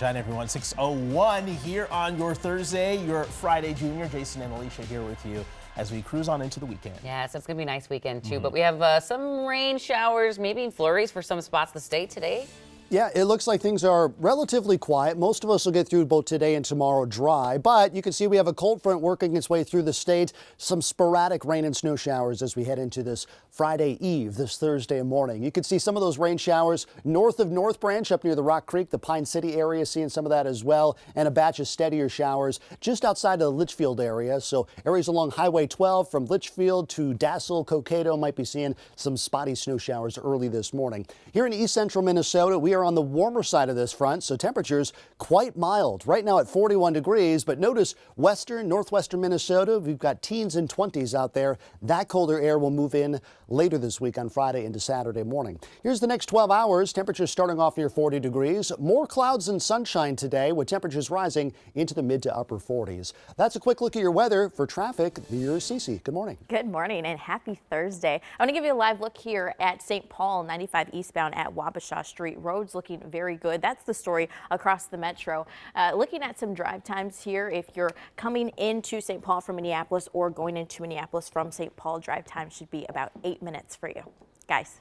Hi everyone, 6:01 here on your Thursday, your Friday Junior. Jason and Alicia here with you as we cruise on into the weekend. Yes, it's going to be a nice weekend too, but we have some rain showers, maybe flurries for some spots of the state today. Yeah, it looks like things are relatively quiet. Most of us will get through both today and tomorrow dry, but you can see we have a cold front working its way through the state. Some sporadic rain and snow showers as we head into this Friday Eve, this Thursday morning. You can see some of those rain showers north of North Branch up near the Rock Creek, the Pine City area, seeing some of that as well, and a batch of steadier showers just outside of the Litchfield area. So areas along Highway 12 from Litchfield to Dassel, Cokato might be seeing some spotty snow showers early this morning. Here in east central Minnesota, we are on the warmer side of this front, so temperatures quite mild. Right now at 41 degrees, but notice western, northwestern Minnesota, we've got teens and 20s out there. That colder air will move in later this week on Friday into Saturday morning. Here's the next 12 hours. Temperatures starting off near 40 degrees. More clouds and sunshine today with temperatures rising into the mid to upper 40s. That's a quick look at your weather. For traffic, here's Cece. Good morning. Good morning and happy Thursday. I want to give you a live look here at St. Paul 95 eastbound at Wabasha Street. Roads looking very good. That's the story across the metro. Looking at some drive times here, if you're coming into St. Paul from Minneapolis or going into Minneapolis from St. Paul, drive time should be about 8 minutes for you. Guys.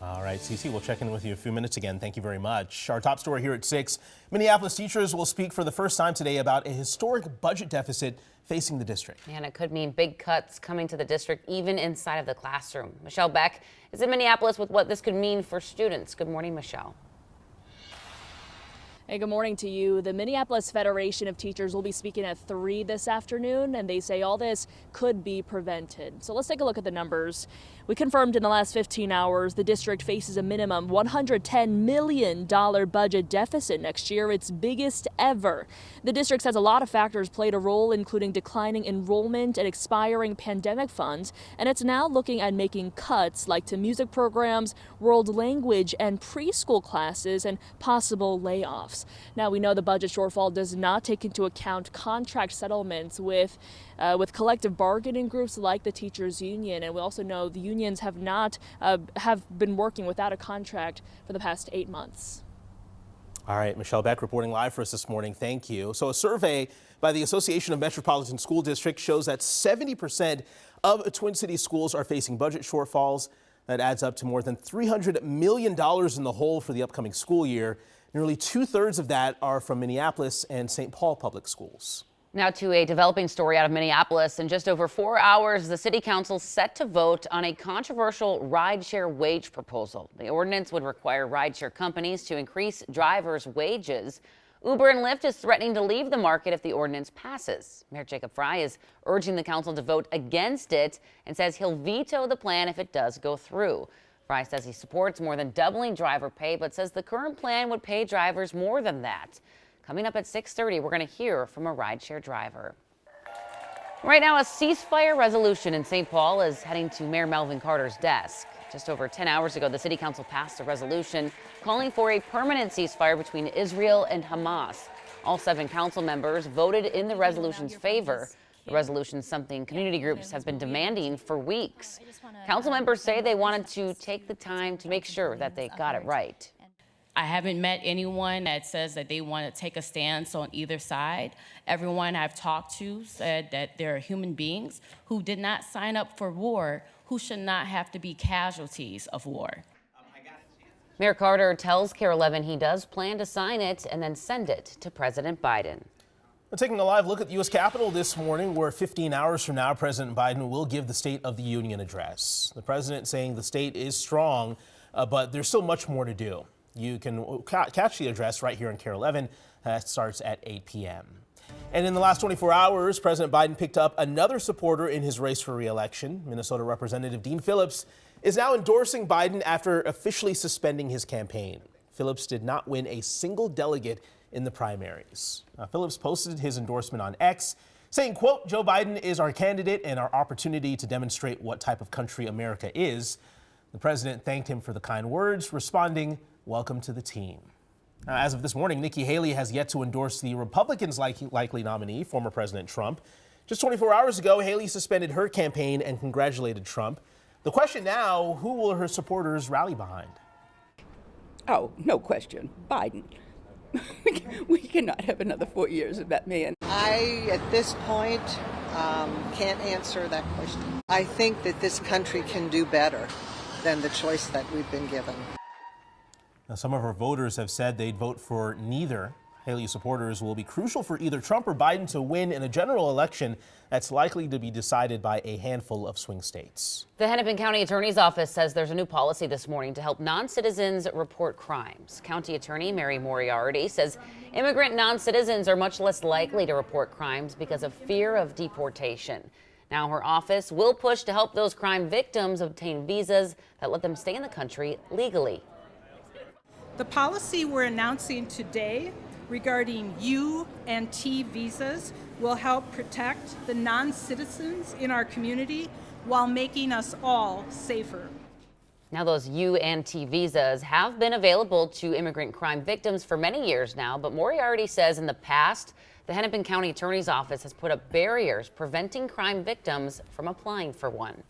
All right, Cece, we'll check in with you in a few minutes again. Thank you very much. Our top story here at 6. Minneapolis teachers will speak for the first time today about a historic budget deficit facing the district. And it could mean big cuts coming to the district even inside of the classroom. Michelle Beck is in Minneapolis with what this could mean for students. Good morning, Michelle. Hey, good morning to you. The Minneapolis Federation of Teachers will be speaking at 3 this afternoon, and they say all this could be prevented. So let's take a look at the numbers. We confirmed in the last 15 hours the district faces a minimum $110 million budget deficit next year, its biggest ever. The district says a lot of factors played a role, including declining enrollment and expiring pandemic funds, and it's now looking at making cuts like to music programs, world language, and preschool classes, and possible layoffs. Now, we know the budget shortfall does not take into account contract settlements with collective bargaining groups like the teachers union, and we also know the unions have been working without a contract for the past 8 months. All right, Michelle Beck reporting live for us this morning. Thank you. So a survey by the Association of Metropolitan School Districts shows that 70% of Twin Cities schools are facing budget shortfalls. That adds up to more than $300 million in the hole for the upcoming school year. Nearly 2/3 of that are from Minneapolis and St. Paul public schools. Now to a developing story out of Minneapolis. In just over 4 hours, the city council set to vote on a controversial rideshare wage proposal. The ordinance would require rideshare companies to increase drivers' wages. Uber and Lyft is threatening to leave the market if the ordinance passes. Mayor Jacob Frey is urging the council to vote against it and says he'll veto the plan if it does go through. Frey says he supports more than doubling driver pay, but says the current plan would pay drivers more than that. Coming up at 6:30, we're going to hear from a rideshare driver. Right now, a ceasefire resolution in St. Paul is heading to Mayor Melvin Carter's desk. Just over 10 hours ago, the city council passed a resolution calling for a permanent ceasefire between Israel and Hamas. All 7 council members voted in the resolution's favor. The resolution is something community groups have been demanding for weeks. Council members say they wanted to take the time to make sure that they got it right. I haven't met anyone that says that they want to take a stance on either side. Everyone I've talked to said that there are human beings who did not sign up for war, who should not have to be casualties of war. Mayor Carter tells KARE 11 he does plan to sign it and then send it to President Biden. We're taking a live look at the U.S. Capitol this morning, where 15 hours from now, President Biden will give the State of the Union address. The president saying the state is strong, but there's still much more to do. You can catch the address right here on KARE 11. That starts at 8 p.m. And in the last 24 hours, President Biden picked up another supporter in his race for re-election. Minnesota Representative Dean Phillips is now endorsing Biden after officially suspending his campaign. Phillips did not win a single delegate in the primaries. Phillips posted his endorsement on X, saying, quote, "Joe Biden is our candidate and our opportunity to demonstrate what type of country America is." The president thanked him for the kind words, responding, "Welcome to the team." As of this morning, Nikki Haley has yet to endorse the Republicans' likely nominee, former President Trump. Just 24 hours ago, Haley suspended her campaign and congratulated Trump. The question now, who will her supporters rally behind? Oh, no question, Biden. We cannot have another 4 years of that man. I, at this point, can't answer that question. I think that this country can do better than the choice that we've been given. Now, some of our voters have said they'd vote for neither. Haley supporters will be crucial for either Trump or Biden to win in a general election that's likely to be decided by a handful of swing states. The Hennepin County Attorney's Office says there's a new policy this morning to help non-citizens report crimes. County Attorney Mary Moriarty says immigrant non-citizens are much less likely to report crimes because of fear of deportation. Now her office will push to help those crime victims obtain visas that let them stay in the country legally. The policy we're announcing today regarding U and T visas will help protect the non-citizens in our community while making us all safer. Now those U and T visas have been available to immigrant crime victims for many years now, but Moriarty says in the past, the Hennepin County Attorney's Office has put up barriers preventing crime victims from applying for one.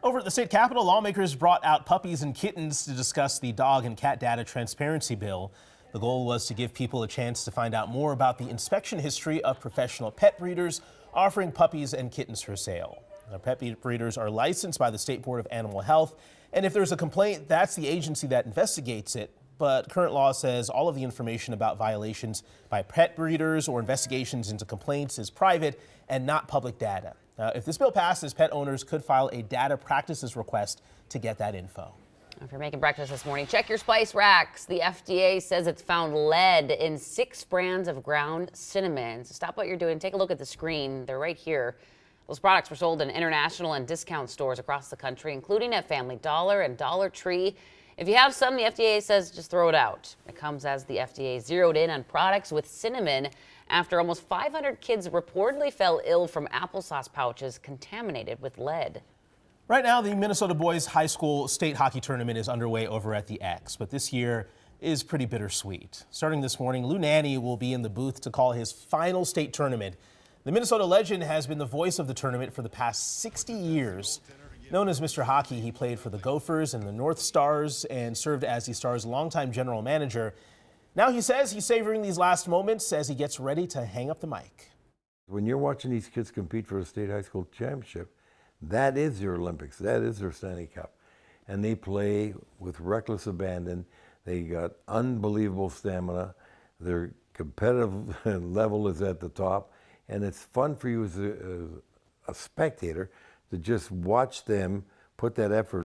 Over at the state capitol, lawmakers brought out puppies and kittens to discuss the dog and cat data transparency bill. The goal was to give people a chance to find out more about the inspection history of professional pet breeders offering puppies and kittens for sale. Now, pet breeders are licensed by the State Board of Animal Health, and if there's a complaint, that's the agency that investigates it. But current law says all of the information about violations by pet breeders or investigations into complaints is private and not public data. Now, if this bill passes, pet owners could file a data practices request to get that info. If you're making breakfast this morning, check your spice racks. The FDA says it's found lead in 6 brands of ground cinnamon. So stop what you're doing. Take a look at the screen. They're right here. Those products were sold in international and discount stores across the country, including at Family Dollar and Dollar Tree. If you have some, the FDA says just throw it out. It comes as the FDA zeroed in on products with cinnamon after almost 500 kids reportedly fell ill from applesauce pouches contaminated with lead. Right now, the Minnesota Boys High School State Hockey Tournament is underway over at the X, but this year is pretty bittersweet. Starting this morning, Lou Nanne will be in the booth to call his final state tournament. The Minnesota legend has been the voice of the tournament for the past 60 years. Known as Mr. Hockey, he played for the Gophers and the North Stars and served as the Stars' longtime general manager. Now he says he's savoring these last moments as he gets ready to hang up the mic. When you're watching these kids compete for a state high school championship, that is your Olympics, that is their Stanley Cup. And they play with reckless abandon. They got unbelievable stamina. Their competitive level is at the top. And it's fun for you as a spectator to just watch them put that effort